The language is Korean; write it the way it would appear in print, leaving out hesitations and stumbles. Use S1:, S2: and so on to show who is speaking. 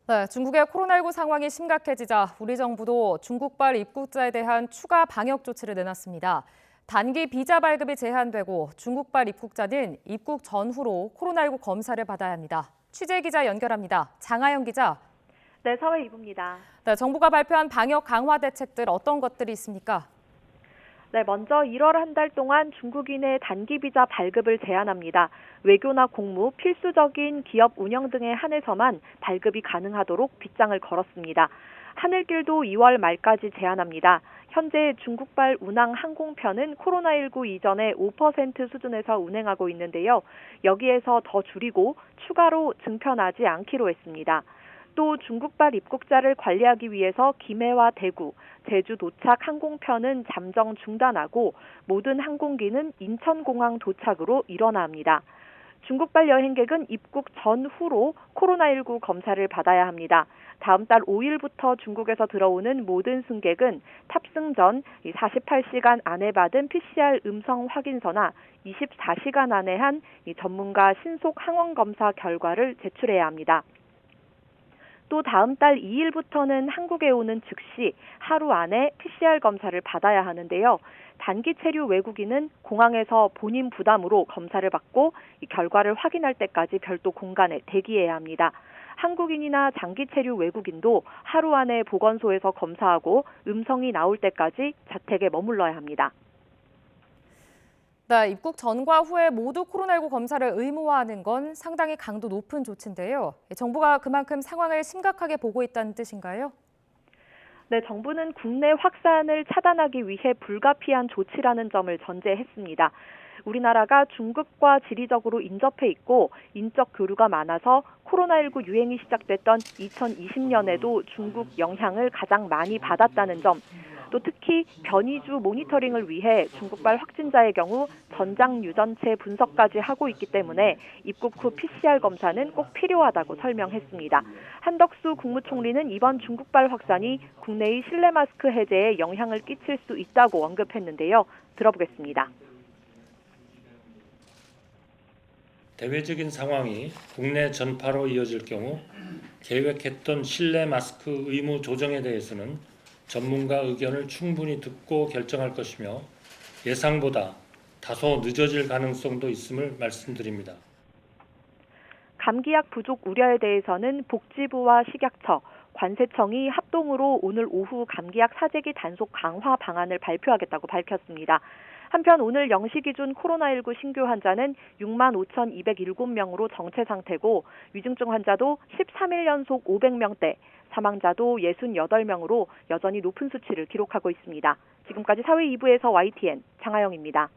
S1: 네, 중국의 코로나19 상황이 심각해지자 우리 정부도 중국발 입국자에 대한 추가 방역 조치를 내놨습니다. 단기 비자 발급이 제한되고 중국발 입국자는 입국 전후로 코로나19 검사를 받아야 합니다. 취재 기자 연결합니다. 장하영 기자.
S2: 네, 사회 2부입니다.
S1: 네, 정부가 발표한 방역 강화 대책들 어떤 것들이 있습니까?
S2: 네, 먼저 1월 한 달 동안 중국인의 단기 비자 발급을 제한합니다. 외교나 공무, 필수적인 기업 운영 등에 한해서만 발급이 가능하도록 빗장을 걸었습니다. 하늘길도 2월 말까지 제한합니다. 현재 중국발 운항 항공편은 코로나19 이전의 5% 수준에서 운행하고 있는데요. 여기에서 더 줄이고 추가로 증편하지 않기로 했습니다. 또 중국발 입국자를 관리하기 위해서 김해와 대구, 제주 도착 항공편은 잠정 중단하고 모든 항공기는 인천공항 도착으로 일어나 합니다. 중국발 여행객은 입국 전후로 코로나19 검사를 받아야 합니다. 다음 달 5일부터 중국에서 들어오는 모든 승객은 탑승 전 48시간 안에 받은 PCR 음성 확인서나 24시간 안에 한 전문가 신속 항원 검사 결과를 제출해야 합니다. 또 다음 달 2일부터는 한국에 오는 즉시 하루 안에 PCR 검사를 받아야 하는데요. 단기 체류 외국인은 공항에서 본인 부담으로 검사를 받고 이 결과를 확인할 때까지 별도 공간에 대기해야 합니다. 한국인이나 장기 체류 외국인도 하루 안에 보건소에서 검사하고 음성이 나올 때까지 자택에 머물러야 합니다.
S1: 네, 입국 전과 후에 모두 코로나19 검사를 의무화하는 건 상당히 강도 높은 조치인데요. 정부가 그만큼 상황을 심각하게 보고 있다는 뜻인가요?
S2: 네, 정부는 국내 확산을 차단하기 위해 불가피한 조치라는 점을 전제했습니다. 우리나라가 중국과 지리적으로 인접해 있고 인적 교류가 많아서 코로나19 유행이 시작됐던 2020년에도 중국 영향을 가장 많이 받았다는 점, 또 특히 변이주 모니터링을 위해 중국발 확진자의 경우 전장 유전체 분석까지 하고 있기 때문에 입국 후 PCR 검사는 꼭 필요하다고 설명했습니다. 한덕수 국무총리는 이번 중국발 확산이 국내의 실내 마스크 해제에 영향을 끼칠 수 있다고 언급했는데요. 들어보겠습니다.
S3: 대외적인 상황이 국내 전파로 이어질 경우 계획했던 실내 마스크 의무 조정에 대해서는 전문가 의견을 충분히 듣고 결정할 것이며 예상보다 다소 늦어질 가능성도 있음을 말씀드립니다.
S2: 감기약 부족 우려에 대해서는 복지부와 식약처, 관세청이 합동으로 오늘 오후 감기약 사재기 단속 강화 방안을 발표하겠다고 밝혔습니다. 한편 오늘 0시 기준 코로나19 신규 환자는 6만 5,207명으로 정체 상태고 위중증 환자도 13일 연속 500명대, 사망자도 68명으로 여전히 높은 수치를 기록하고 있습니다. 지금까지 사회 2부에서 YTN 장하영입니다.